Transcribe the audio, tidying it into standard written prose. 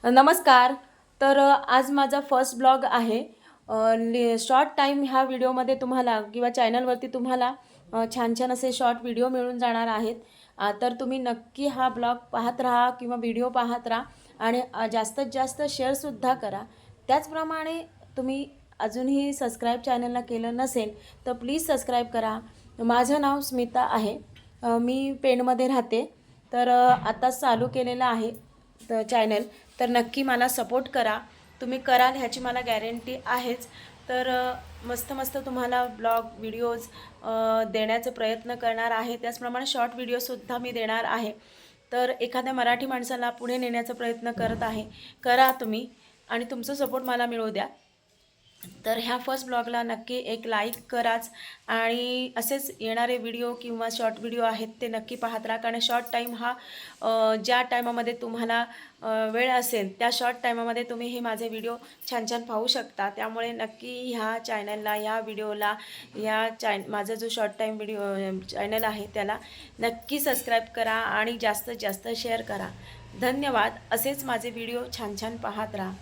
नमस्कार. तर आज माझा फर्स्ट ब्लॉग आहे. शॉर्ट टाईम ह्या व्हिडिओमध्ये तुम्हाला किंवा चॅनलवरती तुम्हाला छान छान असे शॉर्ट व्हिडिओ मिळून जाणार आहेत. तर तुम्ही नक्की हा ब्लॉग पाहत राहा किंवा व्हिडिओ पाहत राहा आणि जास्तीत जास्त शेअरसुद्धा करा. त्याचप्रमाणे तुम्ही अजूनही सबस्क्राईब चॅनलला केलं नसेल तर प्लीज सबस्क्राईब करा. माझं नाव स्मिता आहे. मी पेणमध्ये राहते. तर आत्ताच चालू केलेलं आहे तर चॅनल. तर नक्की मला सपोर्ट करा. तुम्ही कराल ह्याची मला गॅरंटी आहेच. तर मस्त मस्त तुम्हाला ब्लॉग व्हिडिओज देण्याचा प्रयत्न करणार आहे. त्याचप्रमाणे शॉर्ट व्हिडिओसुद्धा मी देणार आहे. तर एखाद्या मराठी माणसाला पुढे नेण्याचा प्रयत्न करत आहे. करा तुम्ही आणि तुमचं सपोर्ट मला मिळू द्या. तर ह्या फर्स्ट ब्लॉगला नक्की एक लाईक कराच आणि असेच येणारे व्हिडिओ किंवा शॉर्ट व्हिडिओ आहेत ते नक्की पाहत राहा. कारण शॉर्ट टाईम हा ज्या टायमामध्ये तुम्हाला वेळ असेल त्या शॉर्ट टायमामध्ये तुम्ही हे माझे व्हिडिओ छान छान पाहू शकता. त्यामुळे नक्की ह्या चॅनलला, ह्या व्हिडिओला, माझा जो शॉर्ट टाईम व्हिडिओ चॅनल आहे त्याला नक्की सबस्क्राईब करा आणि जास्तीत जास्त शेअर करा. धन्यवाद. असेच माझे व्हिडिओ छान छान पाहत राहा.